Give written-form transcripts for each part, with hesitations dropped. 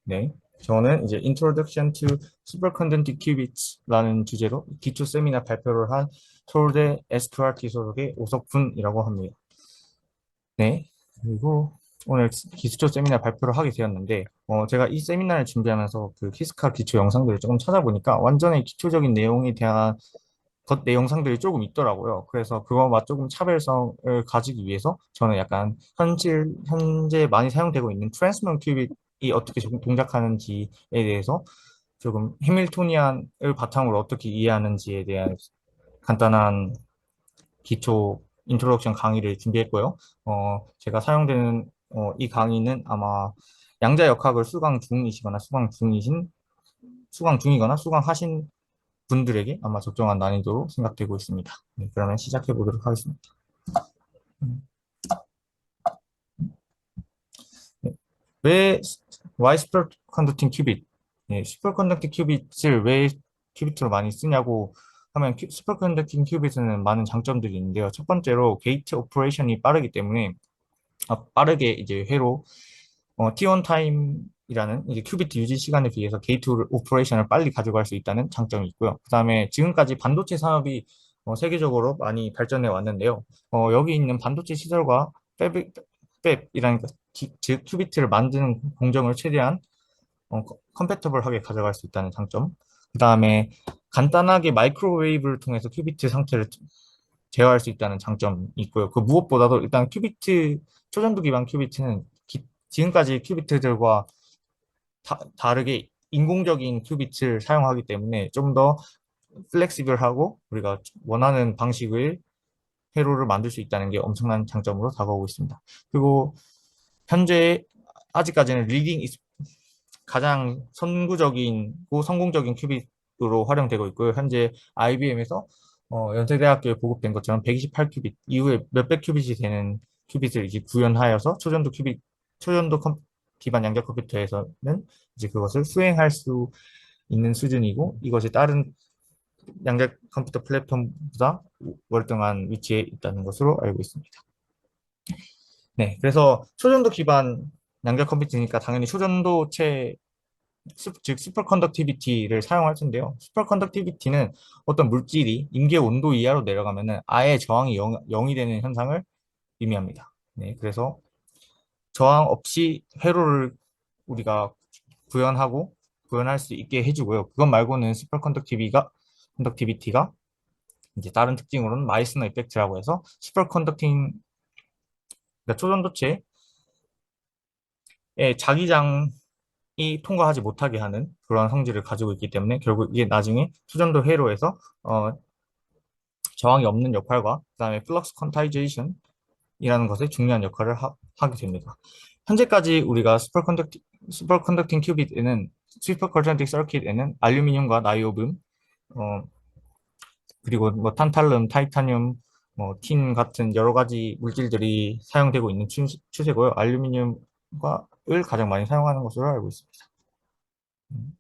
네. 저는 이제 Introduction to Superconducting Qubits라는 주제로 기초 세미나 발표를 한 서울대 SQRT 소속의 오석훈이라고 합니다. 네. 그리고 오늘 기초 세미나 발표를 하게 되었는데, 제가 이 세미나를 준비하면서 그 키스카 기초 영상들을 조금 찾아보니까 완전히 기초적인 내용에 대한 것 영상들이 조금 있더라고요. 그래서 그거와 조금 차별성을 가지기 위해서 저는 약간 현재 많이 사용되고 있는 트랜스면 큐빅이 어떻게 동작하는지에 대해서 조금 해밀토니안을 바탕으로 어떻게 이해하는지에 대한 간단한 기초 인트로덕션 강의를 준비했고요. 제가 사용되는 이 강의는 아마 양자역학을 수강 중이시거나 수강 중이거나 수강하신 분들에게 아마 적정한 난이도로 생각되고 있습니다. 네, 그러면 시작해 보도록 하겠습니다. 음, 네. 왜 why superconducting qubit? 네, 슈퍼컨덕팅 큐빗을 왜 큐빗으로 많이 쓰냐고 하면 슈퍼컨덕팅 큐빗은 많은 장점들이 있는데요. 첫 번째로 게이트 오퍼레이션이 빠르기 때문에 빠르게 이제 회로 T1 타임이라는 이제 큐비트 유지 시간에 비해서 게이트 오퍼레이션을 빨리 가져갈 수 있다는 장점이 있고요. 그다음에 지금까지 반도체 산업이 세계적으로 많이 발전해 왔는데요. 여기 있는 반도체 시설과 팹이라는 즉 큐비트를 만드는 공정을 최대한 컴패터블하게 가져갈 수 있다는 장점. 그다음에 간단하게 마이크로웨이브를 통해서 큐비트 상태를 제어할 수 있다는 장점이 있고요. 그 무엇보다도 일단 초전도 기반 큐비트는 지금까지 큐비트들과 다르게 인공적인 큐빗을 사용하기 때문에 좀 더 플렉시블하고 우리가 원하는 방식의 회로를 만들 수 있다는 게 엄청난 장점으로 다가오고 있습니다. 그리고 현재 아직까지는 가장 선구적이고 성공적인 큐빗으로 활용되고 있고요. 현재 IBM에서 연세대학교에 보급된 것처럼 128큐빗 이후에 몇백 큐빗이 되는 큐빗을 이제 구현하여서 초전도 기반 양자 컴퓨터에서는 이제 그것을 수행할 수 있는 수준이고 이것이 다른 양자 컴퓨터 플랫폼보다 월등한 위치에 있다는 것으로 알고 있습니다. 네, 그래서 초전도 기반 양자 컴퓨터니까 당연히 즉 슈퍼컨덕티비티를 사용할 텐데요. 슈퍼컨덕티비티는 어떤 물질이 임계 온도 이하로 내려가면은 아예 저항이 0이 되는 현상을 의미합니다. 네, 그래서 저항 없이 회로를 우리가 구현할 수 있게 해주고요. 그것 말고는 컨덕티비티가 이제 다른 특징으로는 마이스너 이펙트라고 해서 그러니까 초전도체의 자기장이 통과하지 못하게 하는 그런 성질을 가지고 있기 때문에 결국 이게 나중에 초전도 회로에서 저항이 없는 역할과 그다음에 플럭스 퀀타이제이션이라는 것에 중요한 역할을 하게 됩니다. 현재까지 우리가 슈퍼컨덕팅 큐빗에는 슈퍼컨덕팅 서킷에는 알루미늄과 나이오뷴 그리고 뭐 탄탈륨, 타이타늄, 뭐 틴 같은 여러 가지 물질들이 사용되고 있는 추세고요. 알루미늄을 가장 많이 사용하는 것으로 알고 있습니다. 음.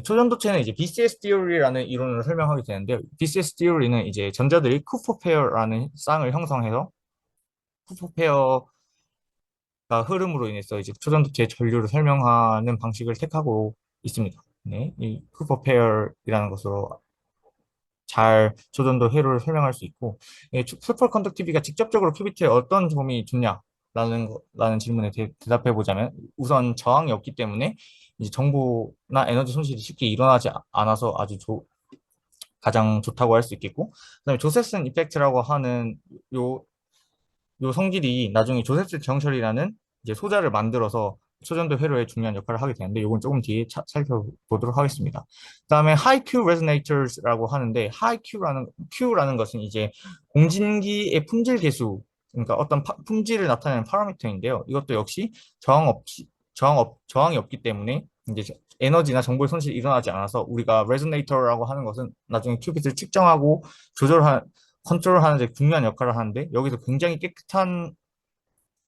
초전도체는 이제 BCS 띠오리라는 이론을 설명하게 되는데요. BCS 띠오리는 이제 전자들이 쿠퍼 페어라는 쌍을 형성해서 쿠퍼 페어가 흐름으로 인해서 이제 초전도체 전류를 설명하는 방식을 택하고 있습니다. 네, 이 쿠퍼 페어이라는 것으로 잘 조전도 회로를 설명할 수 있고 슈퍼컨덕티비가 직접적으로 큐비트에 어떤 점이 좋냐라는 질문에 대답해 보자면 우선 저항이 없기 때문에 이제 정보나 에너지 손실이 쉽게 일어나지 않아서 가장 좋다고 할 수 있겠고 그다음에 조셉슨 이펙트라고 하는 요, 요 성질이 나중에 조셉슨 정설이라는 이제 소자를 만들어서 초전도 회로에 중요한 역할을 하게 되는데 이건 조금 뒤에 살펴보도록 하겠습니다. 그다음에 high Q resonators라고 하는데 Q라는 것은 이제 공진기의 품질 계수 그러니까 어떤 품질을 나타내는 파라미터인데요. 이것도 역시 저항이 없기 때문에 이제 에너지나 정보의 손실이 일어나지 않아서 우리가 레소네이터라고 하는 것은 나중에 큐빗을 측정하고 컨트롤하는 데 중요한 역할을 하는데 여기서 굉장히 깨끗한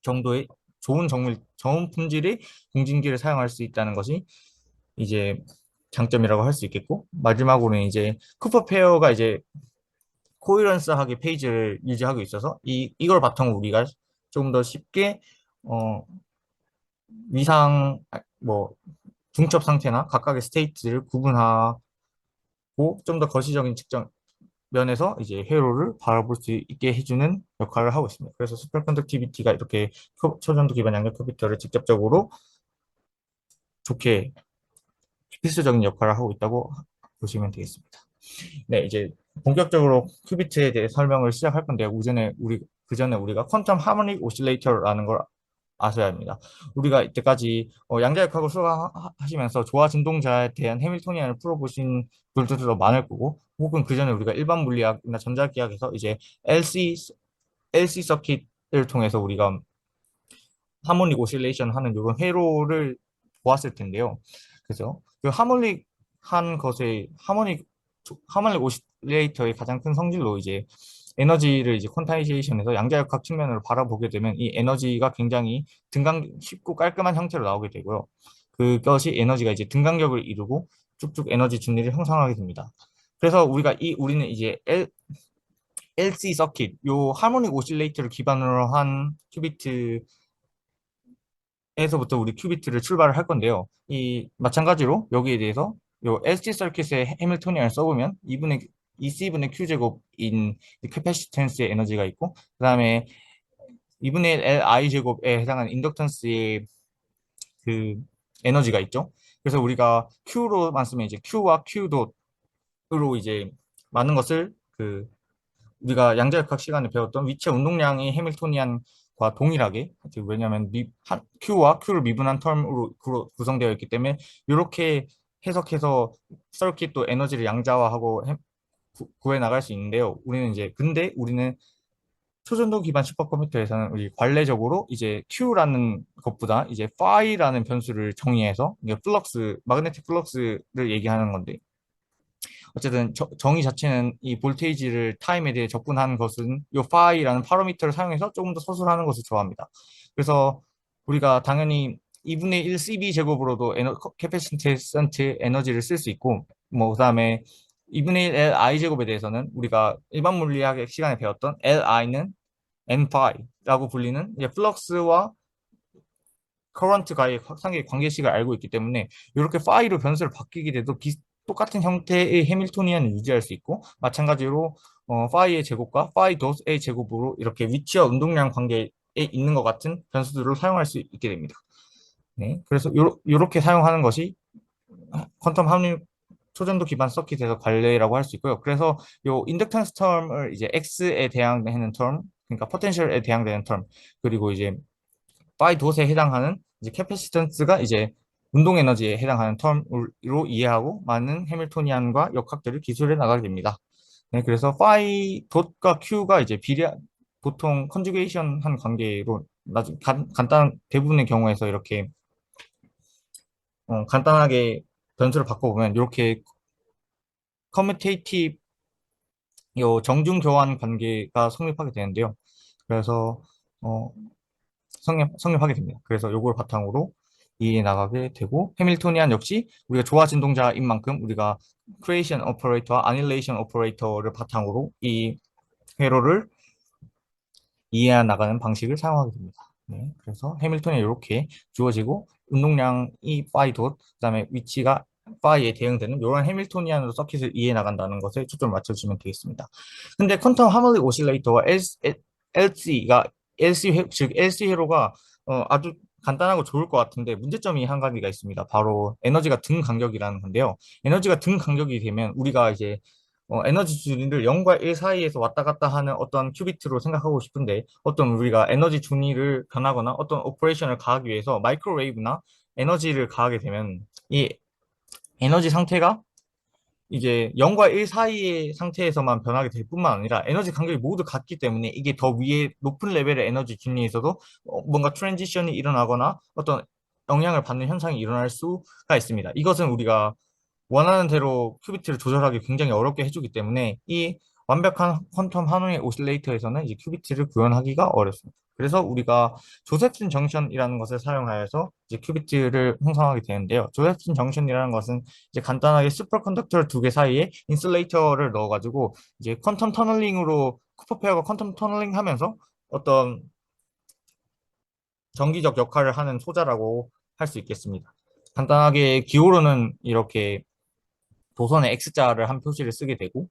정도의 좋은 품질의 공진기를 사용할 수 있다는 것이 이제 장점이라고 할 수 있겠고 마지막으로는 이제 쿠퍼 페어가 이제 코이런스하게 페이지를 유지하고 있어서 이걸 바탕으로 우리가 조금 더 쉽게 어 위상 뭐 중첩 상태나 각각의 스테이트를 구분하고 좀 더 거시적인 측정 면에서 이제 회로를 바라볼 수 있게 해주는 역할을 하고 있습니다. 그래서 슈퍼컨덕티비티가 이렇게 초전도 기반 양력 컴퓨터를 직접적으로 좋게 필수적인 역할을 하고 있다고 보시면 되겠습니다. 네, 이제 본격적으로 큐비트에 대해 설명을 시작할 건데요. 그 전에 우리가 퀀텀 하모닉 오실레이터라는 걸 아셔야 합니다. 우리가 이때까지 양자역학을 수강하시면서 조화 진동자에 대한 해밀토니안을 풀어보신 분들도 많을 거고, 혹은 그 전에 우리가 일반 물리학이나 전자기학에서 이제 LC 서킷을 통해서 우리가 하모닉 오실레이션 하는 이런 회로를 보았을 텐데요. 그래서 그 하모닉 오실레이터의 가장 큰 성질로 이제 에너지를 이제 퀀타이제이션에서 양자역학 측면으로 바라보게 되면 이 에너지가 굉장히 쉽고 깔끔한 형태로 나오게 되고요. 그것이 에너지가 이제 등간격을 이루고 쭉쭉 에너지 준리를 형성하게 됩니다. 그래서 우리는 이제 LC 서킷, 요 하모닉 오실레이터를 기반으로 한 큐비트 에서부터 우리 큐비트를 출발을 할 건데요. 이 마찬가지로 여기에 대해서 요 LC 서킷의 해밀토니안을 써보면 2C분의 Q제곱인 캐패시턴스의 에너지가 있고 그다음에 2분의 1 Li 제곱에 해당하는 인덕턴스의 그 에너지가 있죠. 그래서 우리가 Q로만 쓰면 이제 Q와 Q 도 으로 이제 많은 것을 우리가 양자역학 시간에 배웠던 위치 운동량이 해밀토니안과 동일하게 왜냐하면 Q와 Q를 미분한 텀으로 구성되어 있기 때문에 이렇게 해석해서 서킷도 에너지를 양자화하고 구해 나갈 수 있는데요. 근데 우리는 초전도 기반 슈퍼컴퓨터에서는 우리 관례적으로 이제 Q라는 것보다 이제 phi라는 변수를 정의해서 이게 마그네틱 플럭스를 얘기하는 건데 어쨌든 정의 자체는 이 볼테이지를 타임에 대해 접근하는 것은 이 파이라는 파라미터를 사용해서 조금 더 서술하는 것을 좋아합니다. 그래서 우리가 당연히 2분의 1 CB 제곱으로도 캐패시턴트 에너지를 쓸 수 있고 뭐 그다음에 2분의 1 LI 제곱에 대해서는 우리가 일반 물리학 시간에 배웠던 LI는 N 파이라고 불리는 이제 플럭스와 커런트가의 상의 관계식을 알고 있기 때문에 이렇게 파이로 변수를 바뀌게 돼도 똑같은 형태의 해밀토니안을 유지할 수 있고 마찬가지로 파이의 제곱과 파이 돗의 제곱으로 이렇게 위치와 운동량 관계에 있는 것 같은 변수들을 사용할 수 있게 됩니다. 네, 그래서 이렇게 사용하는 것이 퀀텀 합립 초전도 기반 서킷에서 관례라고 할 수 있고요. 그래서 요 인덕턴스 텀을 이제 X에 해당되는 텀, 그러니까 포텐셜에 해당되는 텀, 그리고 이제 파이 돗에 해당하는 이제 캐패시턴스가 이제 운동 에너지에 해당하는 텀으로 이해하고 많은 해밀토니안과 역학들을 기술해 나가게 됩니다. 네, 그래서 파이 돗과 Q가 이제 보통 컨주게이션 한 관계로 간단한 대부분의 경우에서 이렇게 간단하게 변수를 바꿔보면 이렇게 커뮤테이티브 요 정중 교환 관계가 성립하게 되는데요. 그래서 어, 성립하게 됩니다. 그래서 요걸 바탕으로 이해 나가게 되고 해밀토니안 역시 우리가 조화 진동자인 만큼 우리가 크리에이션 오퍼레이터와 아닐레이션 오퍼레이터를 바탕으로 이 회로를 이해해 나가는 방식을 사용하게 됩니다. 네, 그래서 해밀턴이 이렇게 주어지고 운동량이 파이 돗, 그다음에 위치가 파이에 대응되는 이런 해밀토니안으로 서킷을 이해해 나간다는 것에 초점을 맞춰주시면 되겠습니다. 근데 퀀텀 하모닉 오실레이터와 즉 LC 회로가 아주 간단하고 좋을 것 같은데 문제점이 한 가지가 있습니다. 바로 에너지가 등 간격이라는 건데요. 에너지가 등 간격이 되면 우리가 이제 에너지 준위를 0과 1 사이에서 왔다 갔다 하는 어떤 큐비트로 생각하고 싶은데 어떤 우리가 에너지 준위를 변하거나 어떤 오퍼레이션을 가하기 위해서 마이크로웨이브나 에너지를 가하게 되면 이 에너지 상태가 이제 0과 1 사이의 상태에서만 변하게 될 뿐만 아니라 에너지 간격이 모두 같기 때문에 이게 더 위에 높은 레벨의 에너지 준위에서도 뭔가 트랜지션이 일어나거나 어떤 영향을 받는 현상이 일어날 수가 있습니다. 이것은 우리가 원하는 대로 큐비트를 조절하기 굉장히 어렵게 해주기 때문에 이 완벽한 퀀텀 하노이 오실레이터에서는 이제 큐비트를 구현하기가 어렵습니다. 그래서 우리가 조셉슨 정션이라는 것을 사용하여서 이제 큐비트를 형성하게 되는데요. 조셉슨 정션이라는 것은 이제 간단하게 슈퍼컨덕터 두 개 사이에 인슐레이터를 넣어가지고 이제 퀀텀 터널링으로 쿠퍼 페어가 퀀텀 터널링 하면서 어떤 정기적 역할을 하는 소자라고 할 수 있겠습니다. 간단하게 기호로는 이렇게 도선의 X자를 한 표시를 쓰게 되고,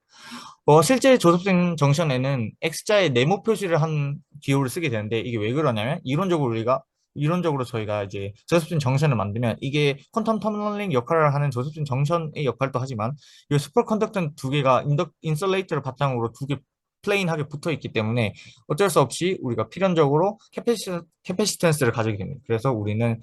실제 조습생 정션에는 X자의 네모 표시를 한 기호를 쓰게 되는데, 이게 왜 그러냐면, 이론적으로 저희가 이제 조습생 정션을 만들면, 이게 퀀텀 터널링 역할을 하는 조습생 정션의 역할도 하지만, 이 슈퍼컨덕션 두 개가 인슐레이터를 바탕으로 두 개 플레인하게 붙어 있기 때문에 어쩔 수 없이 우리가 필연적으로 캐패시턴스를 가지게 됩니다. 그래서 우리는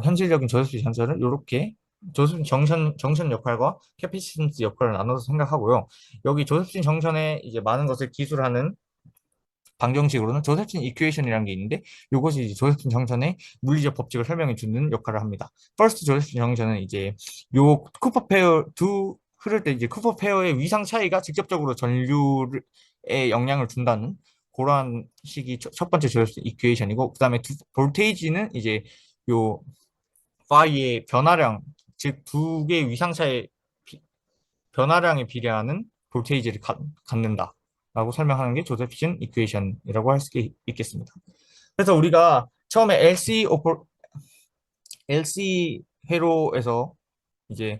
현실적인 조습식 전선을 이렇게 조습 정션 역할과 캐패시턴스 역할을 나눠서 생각하고요. 여기 조셉슨 정션에 이제 많은 것을 기술하는 방정식으로는 조셉슨 이퀘이션이라는 게 있는데 이것이 이제 조셉슨 정션의 물리적 법칙을 설명해 주는 역할을 합니다. 퍼스트 조셉슨 정션은 이제 요 쿠퍼 페어 두 흐를 때 이제 쿠퍼 페어의 위상 차이가 직접적으로 전류에 영향을 준다는 그러한 식이 첫 번째 조셉슨 이퀘이션이고 그다음에 볼테이지는 이제 요 파이의 변화량 즉 두 개의 위상 차의 변화량에 비례하는 볼테이지를 갖는다라고 설명하는 게 조셉슨 이퀘이션이라고 할 수 있겠습니다. 그래서 우리가 처음에 LC 회로에서 이제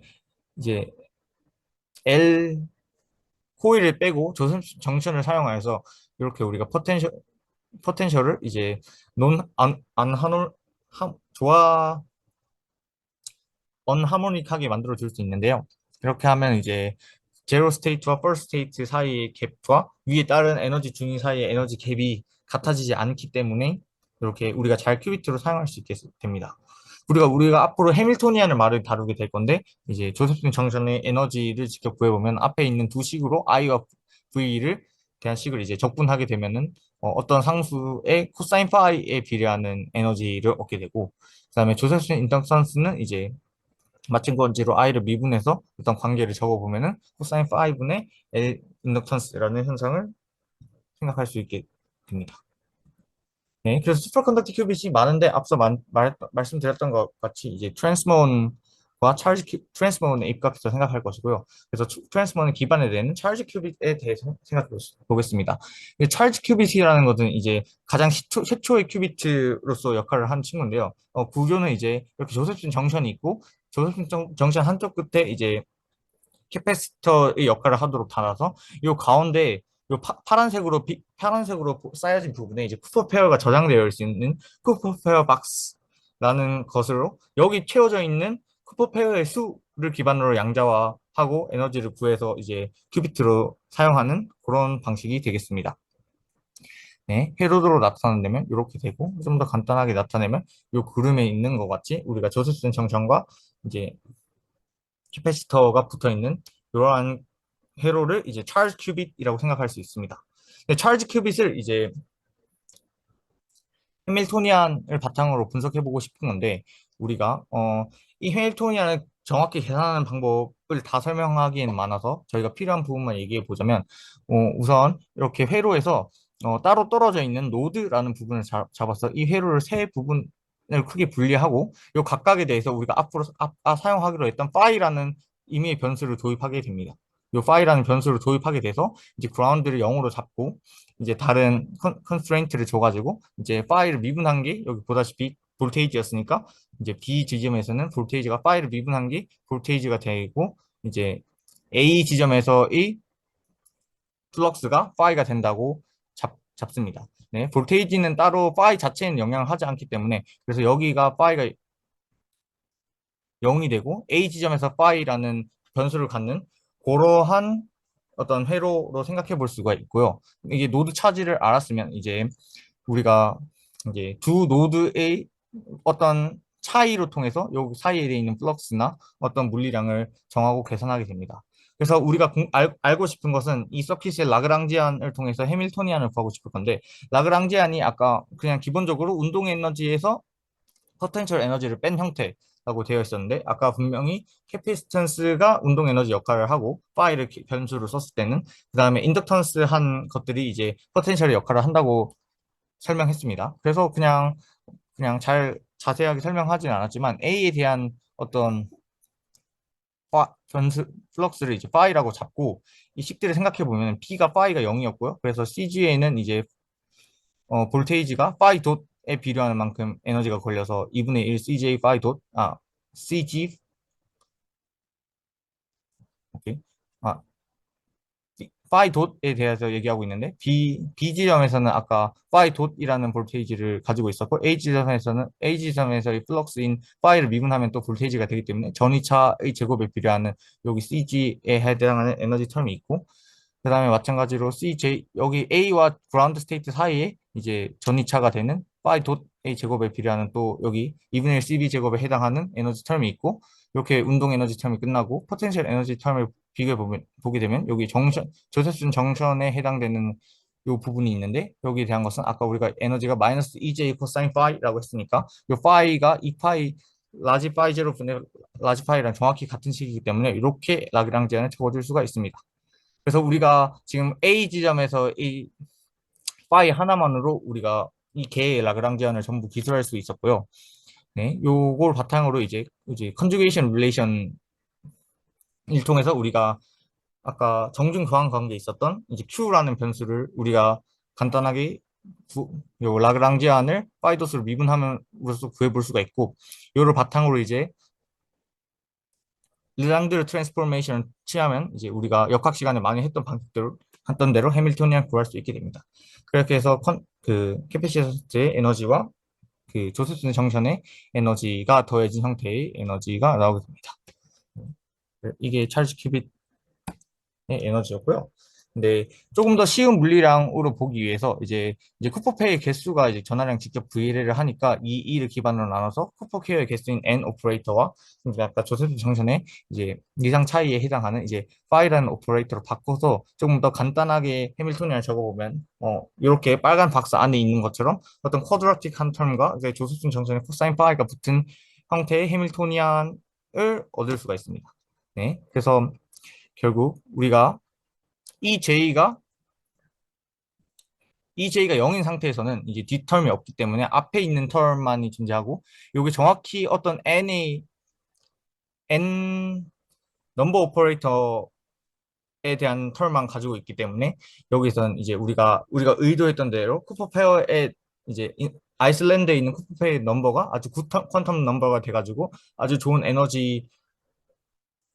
이제 L 코일을 빼고 조셉슨 정션을 사용하여서 이렇게 우리가 포텐셜을 이제 논 안 한올 조화 언하모닉하게 만들어 줄 수 있는데요. 이렇게 하면 이제 제로 스테이트와 퍼스트 스테이트 사이의 갭과 위에 따른 에너지 중위 사이의 에너지 갭이 같아지지 않기 때문에 이렇게 우리가 잘 큐비트로 사용할 수 있게 됩니다. 우리가 앞으로 해밀토니안을 말을 다루게 될 건데 이제 조셉슨 정션의 에너지를 직접 구해보면 앞에 있는 두 식으로 I와 V를 대한 식을 이제 적분하게 되면은 떤 상수의 코사인 파이에 비례하는 에너지를 얻게 되고 그다음에 조셉슨 인덕션스는 이제 마찬가지로 i를 미분해서 어떤 관계를 적어보면은 코사인 5분의 L 인덕턴스라는 현상을 생각할 수 있게 됩니다. 네, 그래서 슈퍼컨덕팅 큐빗이 많은데 앞서 말씀드렸던 것 같이 이제 트랜스몬에 입각해서 생각할 것이고요. 그래서 트랜스몬의 기반에 되는 찰지 큐빗에 대해서 생각해 보겠습니다. 찰지 큐빗이라는 것은 이제 가장 최초의 큐빗으로서 역할을 한 친구인데요. 구조는 이제 이렇게 조셉슨 정션이 있고 조셉슨 정션 한쪽 끝에 이제 캐패시터의 역할을 하도록 달아서 이 가운데 요 파란색으로 쌓여진 부분에 이제 쿠퍼 페어가 저장되어 있을 수 있는 쿠퍼 페어 박스라는 것으로 여기 채워져 있는 쿠퍼 페어의 수를 기반으로 양자화하고 에너지를 구해서 이제 큐비트로 사용하는 그런 방식이 되겠습니다. 네, 회로도로 나타낸다면 이렇게 되고 좀 더 간단하게 나타내면 이 그림에 있는 것 같이 우리가 조셉슨 정션과 이제 캐패시터가 붙어 있는 이러한 회로를 이제 찰스 큐빗이라고 생각할 수 있습니다. 근데 찰스 큐빗을 이제 해밀토니안을 바탕으로 분석해보고 싶은 건데 우리가 이 해밀토니안을 정확히 계산하는 방법을 다 설명하기에는 많아서 저희가 필요한 부분만 얘기해 보자면 우선 이렇게 회로에서 따로 떨어져 있는 노드라는 부분을 잡아서 이 회로를 세 부분을 크게 분리하고 이 각각에 대해서 우리가 앞으로 사용하기로 했던 파이라는 임의의 변수를 도입하게 됩니다. 이 파이라는 변수를 도입하게 돼서 이제 그라운드를 0으로 잡고 이제 다른 컨스트레인트를 줘가지고 이제 파이를 미분한 게 여기 보다시피 볼테이지였으니까 이제 B 지점에서는 볼테이지가 파이를 미분한 게 볼테이지가 되고 이제 A 지점에서의 플럭스가 파이가 된다고 잡습니다. 네, 볼테이지는 따로 파이 자체에는 영향을 하지 않기 때문에 그래서 여기가 파이가 0이 되고 A 지점에서 파이라는 변수를 갖는 그러한 어떤 회로로 생각해 볼 수가 있고요. 이게 노드 차지를 알았으면 이제 우리가 이제 두 노드의 어떤 차이로 통해서 여기 사이에 있는 플럭스나 어떤 물리량을 정하고 계산하게 됩니다. 그래서 우리가 알고 싶은 것은 이 서킷의 라그랑지안을 통해서 해밀토니안을 구하고 싶을 건데 라그랑지안이 아까 그냥 기본적으로 운동 에너지에서 포텐셜 에너지를 뺀 형태라고 되어 있었는데 아까 분명히 캐피스턴스가 운동 에너지 역할을 하고 파이를 변수로 썼을 때는 그 다음에 인덕턴스 한 것들이 이제 포텐셜의 역할을 한다고 설명했습니다. 그래서 그냥 잘 자세하게 설명하지는 않았지만 A에 대한 어떤 변수 플럭스를 이제 파이라고 잡고 이 식들을 생각해 보면 B가 파이가 0이었고요. 그래서 CG에는 이제 볼테이지가 파이 돛에 비례하는 만큼 에너지가 걸려서 2분의 1 CJ 파이 돛 CG, 오케이. 아, phi dot에 대해서 얘기하고 있는데 B 지점에서는 아까 phi dot이라는 볼테이지를 가지고 있었고 A 지점에서의 플럭스인 phi를 미분하면 또 볼테이지가 되기 때문에 전위차의 제곱에 필요하는 여기 CG에 해당하는 에너지 텀이 있고 그 다음에 마찬가지로 CJ 여기 A와 그라운드 스테이트 사이에 이제 전위차가 되는 phi dot A 제곱에 필요하는 또 여기 2분의 1 CB 제곱에 해당하는 에너지 텀이 있고 이렇게 운동 에너지 텀이 끝나고 포텐셜 에너지 텀을 보게 되면 여기 조셉슨 정션에 해당되는 이 부분이 있는데 여기에 대한 것은 아까 우리가 에너지가 마이너스 EJ 코사인 파이라고 했으니까 이 파이가 이 파이 라지 파이 제로 분의 라지 파이랑 정확히 같은 식이기 때문에 이렇게 라그랑지안을 적어줄 수가 있습니다. 그래서 우리가 지금 A 지점에서 이 파이 하나만으로 우리가 이 개의 라그랑지안을 전부 기술할 수 있었고요. 네, 요걸 바탕으로 이제 컨주게이션 릴레이션을 통해서 우리가 아까 정중 교환 관계에 있었던 이제 Q라는 변수를 우리가 간단하게 요 라그랑지안을 파이도스로 미분함으로써 구해볼 수가 있고 요를 바탕으로 이제 르랑드르 트랜스포메이션을 취하면 이제 우리가 역학 시간에 많이 했던 대로 해밀토니안 구할 수 있게 됩니다. 그렇게 해서 그 캐패시터의 에너지와 그 조셉슨 정션의 에너지가 더해진 형태의 에너지가 나오게 됩니다. 이게 찰스 큐빅 에너지였고요. 근데 조금 더 쉬운 물리량으로 보기 위해서 이제 쿠퍼페의 개수가 이제 전하량 직접 V를 하니까 이 E를 기반으로 나눠서 쿠퍼케어의 개수인 N 오퍼레이터와 이제 아까 조세프 정션의 이제 이상 차이에 해당하는 이제 파이라는 오퍼레이터로 바꿔서 조금 더 간단하게 해밀토니안을 적어보면 이렇게 빨간 박스 안에 있는 것처럼 어떤 쿼드라틱한 텀과 이제 조세프 정션의 코사인 파이가 붙은 형태의 해밀토니안을 얻을 수가 있습니다. 네, 그래서 결국 우리가 이 J가 이 J가 0인 상태에서는 이제 뒷텀이 없기 때문에 앞에 있는 텀만이 존재하고 이게 정확히 어떤 N 넘버 오퍼레이터에 대한 텀만 가지고 있기 때문에 여기선 이제 우리가 의도했던 대로 쿠퍼 페어의 이제 아이슬란드에 있는 쿠퍼 페어의 넘버가 아주 퀀텀 넘버가 돼가지고 아주 좋은 에너지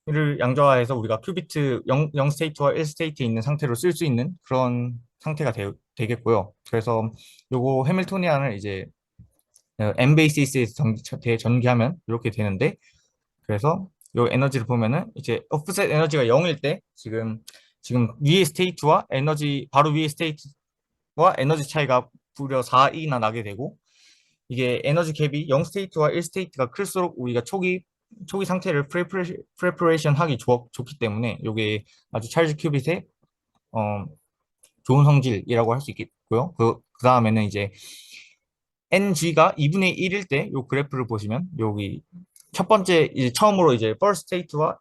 를 양조화해서 우리가 큐비트 0 스테이트와 1 스테이트에 있는 상태로 쓸 수 있는 그런 상태가 되겠고요. 그래서 요거 해밀토니안을 이제 M 베이시스에서 대전기하면 이렇게 되는데 그래서 요 에너지를 보면은 이제 오프셋 에너지가 0일 때 지금 위의 스테이트와 에너지 바로 위의 스테이트와 에너지 차이가 무려 4E나 나게 되고 이게 에너지 갭이 0 스테이트와 1 스테이트가 클수록 우리가 초기 상태를 프레퍼레이션 하기 좋기 때문에 이게 아주 찰스 큐빗의 어, 좋은 성질이라고 할 수 있겠고요. 그 다음에는 이제 NG가 2분의 1일 때 이 그래프를 보시면 여기 첫 번째 이제 처음으로 이제 first state와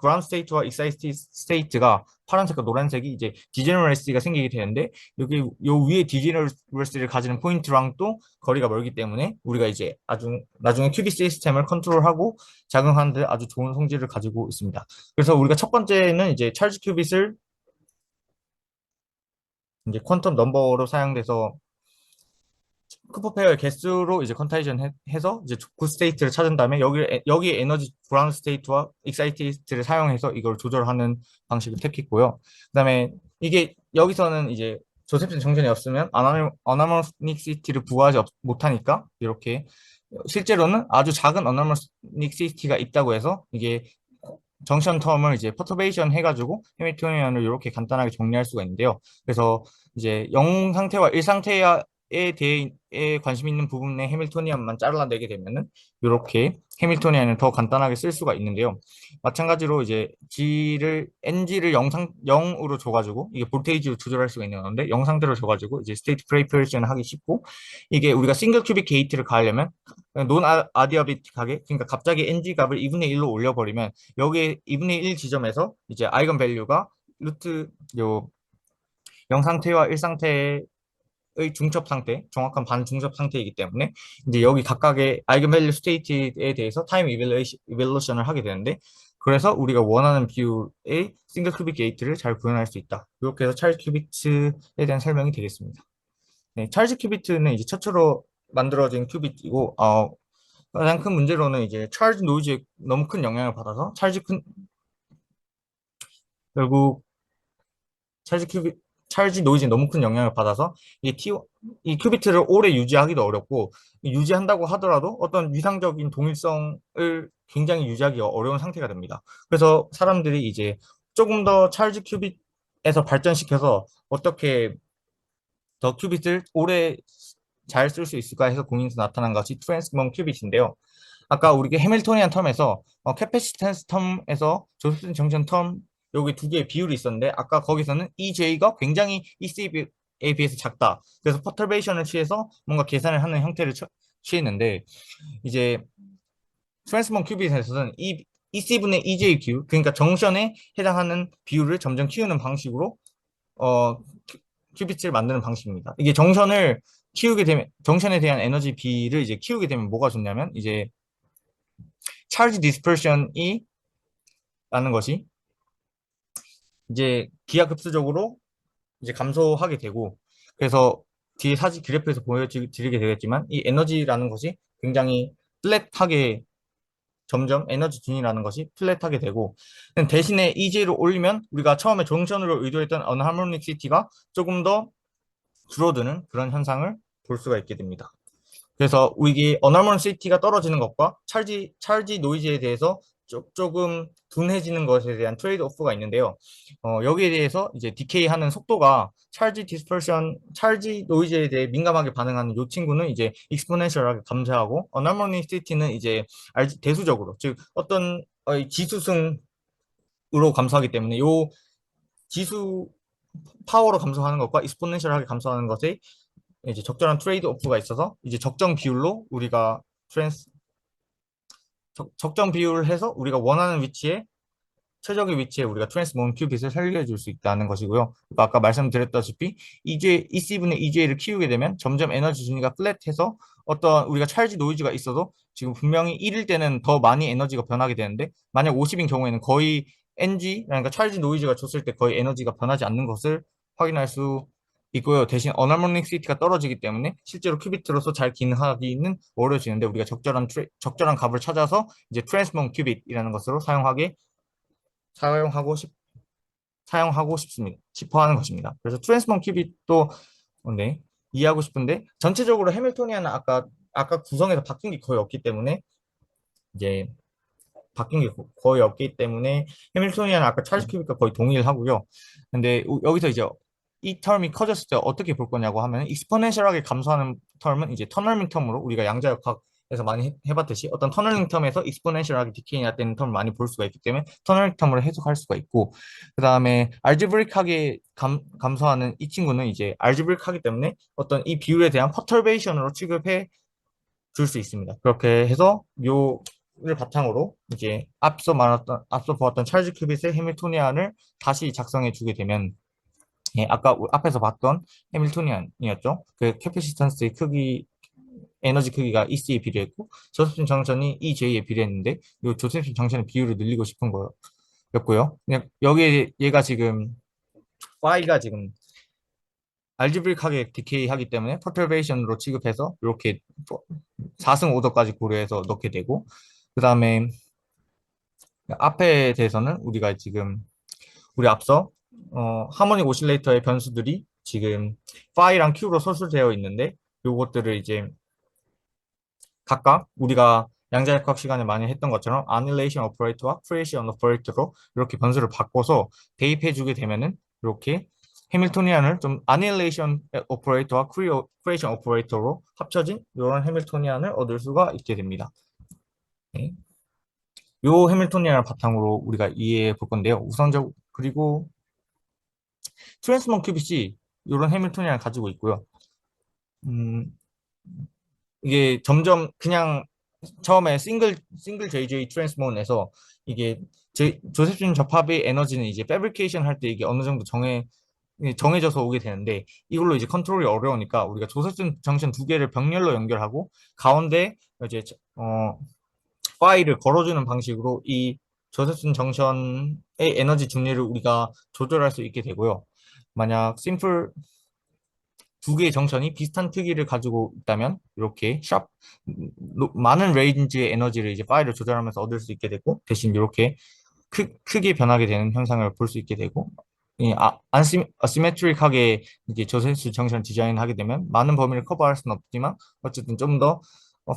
ground state와 excited state가 파란색과 노란색이 이제 디제너러시가 생기게 되는데 여기 요 위에 디제너러시를 가지는 포인트랑 또 거리가 멀기 때문에 우리가 이제 아주 나중에 큐빅 시스템을 컨트롤하고 작용하는 데 아주 좋은 성질을 가지고 있습니다. 그래서 우리가 첫 번째는 이제 찰스 큐빗을 이제 퀀텀 넘버로 사용돼서 쿠퍼 페어의 개수로 이제 컨타이전 해서 이제 굿 스테이트를 찾은 다음에 여기 에너지 브라운 스테이트와 익사이티스트를 사용해서 이걸 조절하는 방식을 택했고요. 그다음에 이게 여기서는 이제 조셉슨 정션이 없으면 어나머니시티를 부하지 못하니까 이렇게 실제로는 아주 작은 어나머니시티가 있다고 해서 이게 정션 텀을 이제 퍼터베이션 해가지고 해밀토니안을 이렇게 간단하게 정리할 수가 있는데요. 그래서 이제 0 상태와 1 상태에 대해 관심 있는 부분의 해밀토니안만 잘라내게 되면은 이렇게 해밀토니안을 더 간단하게 쓸 수가 있는데요. 마찬가지로 이제 NG를 0으로 줘가지고 이게 볼테이지로 조절할 수가 있는 건데 0 상태로 줘가지고 이제 스테이트 프레퍼레이션을 하기 쉽고 이게 우리가 싱글 큐빅 게이트를 가하려면 논 아디아비틱하게 그러니까 갑자기 NG 값을 2분의 1로 올려버리면 여기 2분의 1 지점에서 이제 아이건 밸류가 루트 요 0 상태와 1 상태의 중첩 상태, 정확한 반중첩 상태이기 때문에 이제 여기 각각의 아이건 밸류 스테이트에 대해서 타임 이벨루션을 하게 되는데 그래서 우리가 원하는 비율의 싱글 큐빅 게이트를 잘 구현할 수 있다. 이렇게 해서 찰스 큐비트에 대한 설명이 되겠습니다. 네, 찰스 큐비트는 이제 최초로 만들어진 큐빗이고 가장 큰 문제로는 이제 찰지 노이즈에 너무 큰 영향을 받아서 결국 찰지 큐비 찰지 노이즈에 너무 큰 영향을 받아서 이 큐비트를 오래 유지하기도 어렵고 유지한다고 하더라도 어떤 위상적인 동일성을 굉장히 유지하기 어려운 상태가 됩니다. 그래서 사람들이 이제 조금 더 찰지 큐빗에서 발전시켜서 어떻게 더 큐빗을 오래 잘 쓸 수 있을까 해서 고민해서 나타난 것이 트랜스몬 큐빗인데요. 아까 우리 해밀토니안 텀에서 캐패시턴스 텀에서 조셉슨 정션 텀 여기 두 개의 비율이 있었는데 아까 거기서는 EJ가 굉장히 EC에 비해서 작다. 그래서 퍼터베이션을 취해서 뭔가 계산을 하는 형태를 취했는데 이제 트랜스몬 큐빗에서는 이 EC분의 EJQ 그러니까 정션에 해당하는 비율을 점점 키우는 방식으로 어, 큐빗을 만드는 방식입니다. 이게 정션을 키우게 되면 정션에 대한 에너지 비를 이제 키우게 되면 뭐가 좋냐면 이제 찰지 디스퍼션이 라는 것이 이제 기하급수적으로 이제 감소하게 되고 그래서 뒤에 사진 그래프에서 보여드리게 되겠지만 이 에너지라는 것이 굉장히 플랫하게 점점 에너지 균이라는 것이 플랫하게 되고 대신에 EJ를 올리면 우리가 처음에 정션으로 의도했던 언하모닉 시티가 조금 더 줄어드는 그런 현상을 볼 수가 있게 됩니다. 그래서 이게 어널먼 시티가 떨어지는 것과 찰지 노이즈에 대해서 조금 둔해지는 것에 대한 트레이드 오프가 있는데요. 여기에 대해서 이제 디케이 하는 속도가 찰지 노이즈에 대해 민감하게 반응하는 이 친구는 이제 익스포넨셜하게 감소하고 어널머니 시티는 이제 대수적으로 즉 어떤 지수승으로 감소하기 때문에 이 지수 파워로 감소하는 것과 익스포넨셜하게 감소하는 것에 이제 적절한 트레이드 오프가 있어서 이제 적정 비율로 우리가 적정 비율을 해서 우리가 원하는 위치에 최적의 위치에 우리가 트랜스몬 큐빗을 살려줄 수 있다는 것이고요. 그러니까 아까 말씀드렸다시피 EC분의 EJ를 키우게 되면 점점 에너지 준위가 플랫해서 어떤 우리가 찰지 노이즈가 있어도 지금 분명히 1일 때는 더 많이 에너지가 변하게 되는데 만약 50인 경우에는 거의 NG, 그러니까 찰지 노이즈가 줬을 때 거의 에너지가 변하지 않는 것을 확인할 수 있고요. 대신 어널모닉시티가 떨어지기 때문에 실제로 큐비트로서 잘 기능하기는 어려워지는데 우리가 적절한 값을 찾아서 이제 트랜스몬 큐빗이라는 것으로 사용하고 싶 사용하고 싶습니다. 싶어 하는 것입니다. 그래서 트랜스몬 큐빗도 네, 이해하고 싶은데 전체적으로 해밀토니아는 아까 구성에서 바뀐 게 거의 없기 때문에 이제 바뀐 게 거의 없기 때문에 해밀토니아는 아까 찰스 큐빅과 거의 동일하고요. 근데 여기서 이제 이 텀이 커졌을 때 어떻게 볼 거냐고 하면 익스포넨셜하게 감소하는 텀은 이제 터널링 텀으로 우리가 양자역학에서 많이 해봤듯이 어떤 터널링 텀에서 익스포넨셜하게 디케이가 되는 텀을 많이 볼 수가 있기 때문에 터널링 텀으로 해석할 수가 있고 그 다음에 알지브릭하게 감소하는 이 친구는 이제 알지브릭하기 때문에 어떤 이 비율에 대한 퍼터베이션으로 취급해 줄 수 있습니다. 그렇게 해서 요를 바탕으로 이제 앞서 보았던 찰즈 큐빗의 해밀토니안을 다시 작성해 주게 되면 예, 아까 앞에서 봤던 해밀토니안이었죠. 그 캐피시턴스의 에너지 크기가 EC에 비례했고 조셉슨 정션이 EJ에 비례했는데 이 조셉슨 정션의 비율을 늘리고 싶은 거였고요. 그냥 여기에 얘가 지금 Y가 지금 알지브릭하게 디케이 하기 때문에 퍼터베이션으로 취급해서 이렇게 4승 5도까지 고려해서 넣게 되고 그 다음에 앞에 대해서는 우리가 지금 우리 앞서 하모닉 오실레이터의 변수들이 지금 파이랑 Q로 서술되어 있는데 요것들을 이제 각각 우리가 양자역학 시간에 많이 했던 것처럼 아닐레이션 오퍼레이터와 크리에이션 오퍼레이터로 이렇게 변수를 바꿔서 대입해 주게 되면은 이렇게 해밀토니안을 좀 아닐레이션 오퍼레이터와 크리에이션 오퍼레이터로 합쳐진 이런 해밀토니안을 얻을 수가 있게 됩니다. 네. 요 해밀토니안을 바탕으로 우리가 이해해 볼 건데요. 그리고 트랜스몬 큐빗이 이런 해밀토니안을 가지고 있고요. 음, 이게 점점 그냥 처음에 싱글 JJ 트랜스몬에서 이게 조셉슨 접합의 에너지는 이제 패브리케이션 할 때 이게 어느 정도 정해져서 오게 되는데 이걸로 이제 컨트롤이 어려우니까 우리가 조셉슨 정션 두 개를 병렬로 연결하고 가운데 이제 파일을 걸어주는 방식으로 이 조셉슨 정션의 에너지 중리를 우리가 조절할 수 있게 되고요. 만약 두 개의 정션이 비슷한 크기를 가지고 있다면 이렇게 많은 레인지의 에너지를 이제 파일을 조절하면서 얻을 수 있게 되고 대신 이렇게 크게 변하게 되는 현상을 볼 수 있게 되고 이 아시메트릭하게 이제 저센수 정션 디자인을 하게 되면 많은 범위를 커버할 수는 없지만 어쨌든 좀 더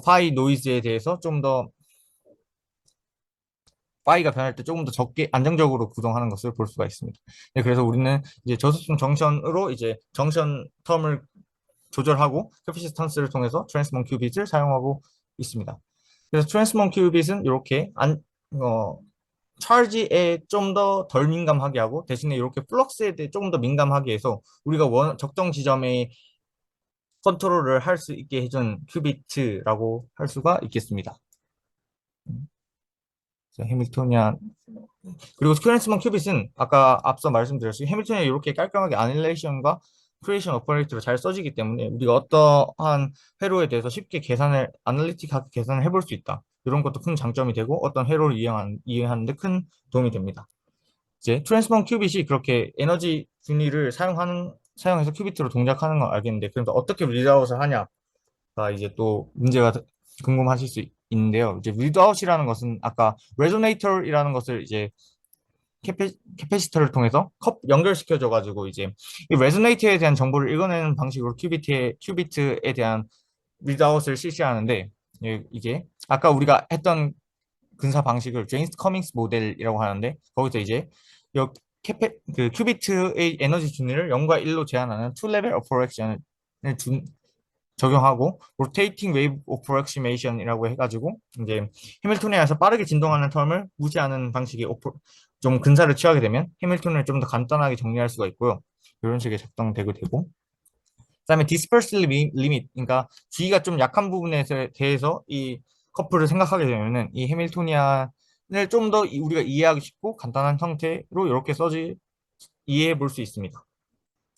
파이 노이즈에 대해서 좀 더 파이가 변할 때 조금 더 적게 안정적으로 구동하는 것을 볼 수가 있습니다. 네, 그래서 우리는 이제 저소수 정션으로 이제 정션 텀을 조절하고 캐피시턴스를 통해서 트랜스몬 큐빗을 사용하고 있습니다. 그래서 트랜스몬 큐빗은 이렇게 어, 찰지에 좀 더 덜 민감하게 하고 대신에 이렇게 플럭스에 대해 조금 더 민감하게 해서 우리가 적정 지점에 컨트롤을 할 수 있게 해준 큐비트라고 할 수가 있겠습니다. 해밀토니안 그리고 트랜스먼 큐빗은 아까 앞서 말씀드렸듯이 해밀턴이 이렇게 깔끔하게 아닐레이션과 크리에이션 오퍼레이터로 잘 써지기 때문에 우리가 어떠한 회로에 대해서 쉽게 아날리틱하게 계산을 해볼 수 있다. 이런 것도 큰 장점이 되고 어떤 회로를 이해하는 데 큰 도움이 됩니다. 이제 트랜스먼 큐빗이 그렇게 에너지 분리를 사용해서 큐빗으로 동작하는 건 알겠는데 그래서 어떻게 리드아웃을 하냐가 이제 또 문제가 궁금하실 수 있는데요. 이제 리드아웃이라는 것은 아까 레조네이터이라는 것을 이제 캐패시터를 통해서 연결시켜줘 가지고 이제 이 레조네이터에 대한 정보를 읽어내는 방식으로 큐비트에 대한 리드아웃을 실시하는데 이게 아까 우리가 했던 근사 방식을 제임스 커밍스 모델이라고 하는데 거기서 이제 요 큐비트의 에너지 준위를 0과 1로 제한하는 투 레벨 오퍼렉션을 적용하고 로테이팅 웨이브 오프렉시메이션이라고 해가지고 이제 해밀토니안에서 빠르게 진동하는 텀을 무시하는 방식의 좀 근사를 취하게 되면 해밀토니안을 좀 더 간단하게 정리할 수가 있고요. 이런 식의 작동되고 되고 그다음에 디스퍼스 리밋 그러니까 G가 좀 약한 부분에 대해서 이 커플을 생각하게 되면은 이 해밀토니안을 좀 더 우리가 이해하기 쉽고 간단한 형태로 이렇게 이해해 볼 수 있습니다.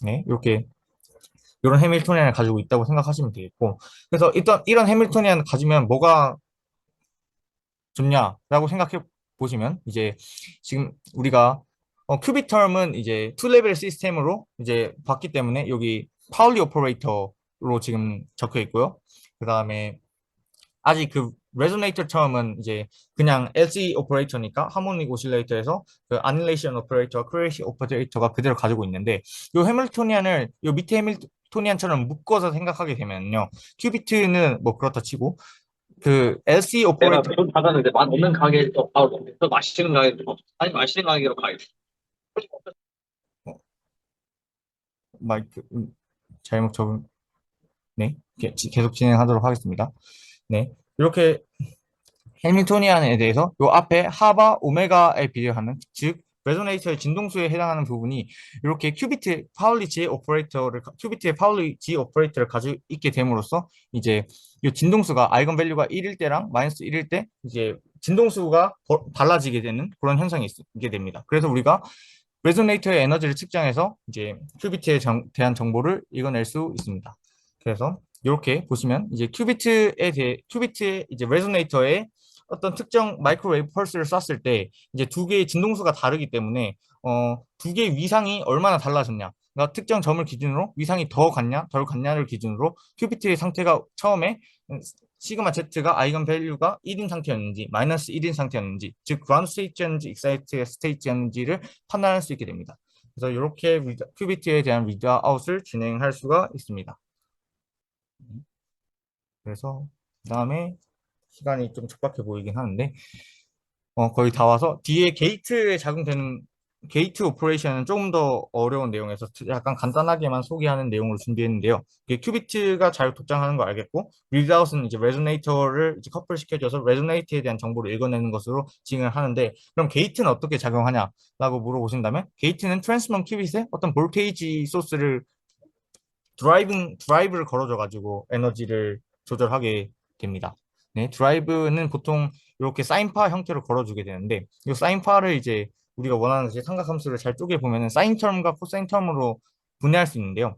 네, 이렇게 이런 해밀토니안을 가지고 있다고 생각하시면 되겠고 그래서 일단 이런 해밀토니안을 가지면 뭐가 좋냐라고 생각해 보시면 이제 지금 우리가 큐빅 텀은 이제 투 레벨 시스템으로 이제 봤기 때문에 여기 파울리 오퍼레이터로 지금 적혀 있고요. 그다음에 아직 그 레조네이터 처음은 이제 그냥 LC 오퍼레이터니까 하모닉 오실레이터에서 그 아닐레이션 오퍼레이터와 크레이시 오퍼레이터가 그대로 가지고 있는데 요 해밀토니안을 요 밑에 해밀토니안처럼 묶어서 생각하게 되면요. 큐비트는 뭐 그렇다 치고 그 LC 내가 오퍼레이터 돈 받았는데 맛 없는 가게에서 바로 더 맛있는 가게로 아니 맛있는 가게로 가야지. 어, 마이크 잘못 적은 네 계속 진행하도록 하겠습니다. 네 이렇게 해밀토니안에 대해서 요 앞에 하바 오메가에 비례하는 즉 레조네이터의 진동수에 해당하는 부분이 이렇게 큐비트의 파울리 G 오퍼레이터를 가지고 있게 됨으로써 이제 이 진동수가 아이건 밸류가 1일 때랑 마이너스 1일 때 이제 진동수가 달라지게 되는 그런 현상이 있게 됩니다. 그래서 우리가 레조네이터의 에너지를 측정해서 이제 대한 정보를 읽어낼 수 있습니다. 그래서 이렇게 보시면 이제 큐비트의 이제 레조네이터에 어떤 특정 마이크로웨이브 펄스를 쐈을 때 이제 두 개의 진동수가 다르기 때문에 두 개의 위상이 얼마나 달라졌냐. 그러니까 특정 점을 기준으로 위상이 더 같냐, 덜 같냐를 기준으로 큐비트의 상태가 처음에 시그마 Z가 아이건 밸류가 1인 상태였는지 마이너스 1인 상태였는지 즉 그라운드 스테이트였는지 익사이트 스테이트였는지를 판단할 수 있게 됩니다. 그래서 이렇게 큐비트에 대한 리드아웃을 진행할 수가 있습니다. 그래서 그다음에 시간이 좀 촉박해 보이긴 하는데 거의 다 와서 뒤에 게이트에 작용되는 게이트 오퍼레이션은 조금 더 어려운 내용에서 약간 간단하게만 소개하는 내용으로 준비했는데요. 이게 큐비트가 잘 독장하는 거 알겠고 리드아웃은 이제 레조네이터를 이제 커플 시켜줘서 레조네이터에 대한 정보를 읽어내는 것으로 진행을 하는데 그럼 게이트는 어떻게 작용하냐라고 물어보신다면 게이트는 트랜스먼 큐빗에 어떤 볼테이지 소스를 드라이브를 걸어줘 가지고 에너지를 조절하게 됩니다. 네, 드라이브는 보통 이렇게 사인파 형태로 걸어주게 되는데 이 사인파를 이제 우리가 원하는 삼각함수를 잘 쪼개 보면은 사인 텀과 코사인 텀으로 분해할 수 있는데요.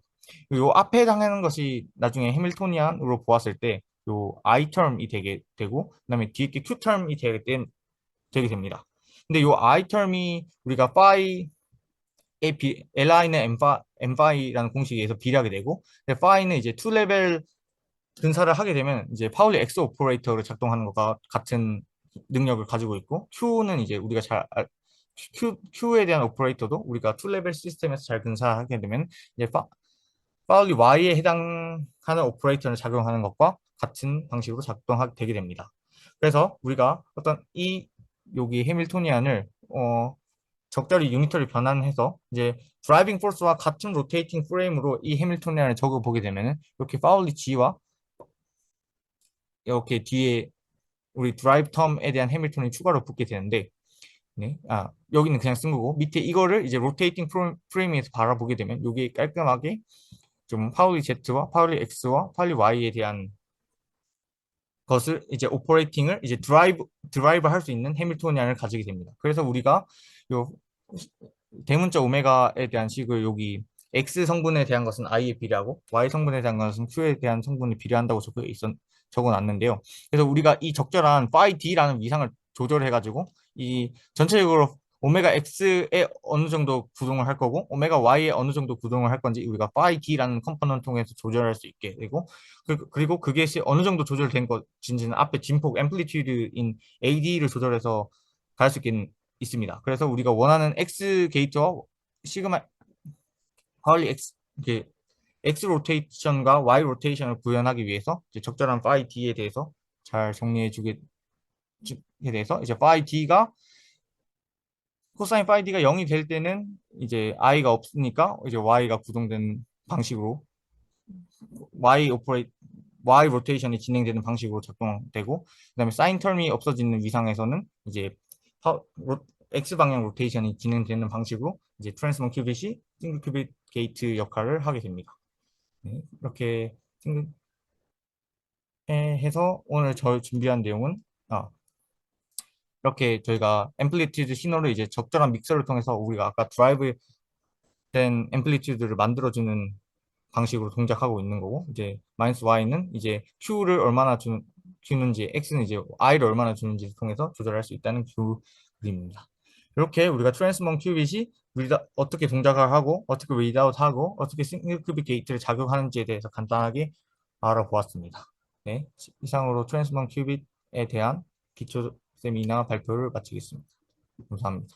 요 앞에 해당하는 것이 나중에 해밀토니안으로 보았을 때 요 I 텀이 되고 그다음에 뒤에 게 Q 텀이 되게 됩니다. 근데 요 I 텀이 우리가 파이 li는 m5라는 공식에 의해서 비례하게 되고, phi는 이제 2레벨 근사를 하게 되면 이제 파울리 X 오퍼레이터로 작동하는 것과 같은 능력을 가지고 있고, Q는 이제 우리가 Q에 대한 오퍼레이터도 우리가 2레벨 시스템에서 잘 근사하게 되면 이제 파울리 Y에 해당하는 오퍼레이터를 작용하는 것과 같은 방식으로 작동하게 되게 됩니다. 그래서 우리가 어떤 여기 해밀토니안을 적절히 유니터리 변환해서 이제 드라이빙 포스와 같은 로테이팅 프레임으로 이 해밀토니안을 적어 보게 되면은 이렇게 파울리 G와 이렇게 뒤에 우리 드라이브 텀에 대한 해밀턴이 추가로 붙게 되는데, 네. 여기는 그냥 쓴 거고, 밑에 이거를 이제 로테이팅 프레임에서 바라보게 되면, 여기 깔끔하게 좀 파울리 Z와 파울리 X와 파울리 Y에 대한 것을 이제 오퍼레이팅을 이제 드라이브 할 수 있는 해밀토니안을 가지게 됩니다. 그래서 우리가 요 대문자 오메가에 대한 식을 여기 X 성분에 대한 것은 I에 비례하고 Y 성분에 대한 것은 Q에 대한 성분이 비례한다고 적어놨는데요. 그래서 우리가 이 적절한 phi D라는 위상을 조절해가지고 이 전체적으로 오메가 X에 어느 정도 구동을 할 거고 오메가 Y에 어느 정도 구동을 할 건지 우리가 phi D라는 컴포넌트 통해서 조절할 수 있게 되고, 그리고 그게 어느 정도 조절된 것인지는 앞에 진폭 앰플리튜드인 AD를 조절해서 갈 수 있습니다. 그래서 우리가 원하는 X 게이트와 시그마 파울리 이게 X 로테이션과 Y 로테이션을 구현하기 위해서 이제 적절한 phi D에 대해서 잘 정리해 주게 돼서 이제 phi D가 코사인 phi D가 0이 될 때는 이제 I가 없으니까 이제 Y가 구동된 방식으로 Y 로테이션이 진행되는 방식으로 작동되고, 그다음에 사인 텀이 없어지는 위상에서는 이제 X 방향 로테이션이 진행되는 방식으로 이제 트랜스먼 큐빗이 싱글 큐빗 게이트 역할을 하게 됩니다. 네, 이렇게 해서 오늘 저희 준비한 내용은 이렇게 저희가 앰플리튜드 신호를 이제 적절한 믹서를 통해서 우리가 아까 드라이브 된 앰플리튜드를 만들어주는 방식으로 동작하고 있는 거고, 이제 마이너스 y는 이제 주는지 x는 이제 i를 얼마나 주는지를 통해서 조절할 수 있다는 그림입니다. 이렇게 우리가 트랜스먼 큐빗이 어떻게 동작을 하고 어떻게 웨이드아웃 하고 어떻게 싱글 큐빗 게이트를 작용하는지에 대해서 간단하게 알아보았습니다. 네, 이상으로 트랜스먼 큐빗에 대한 기초 세미나 발표를 마치겠습니다. 감사합니다.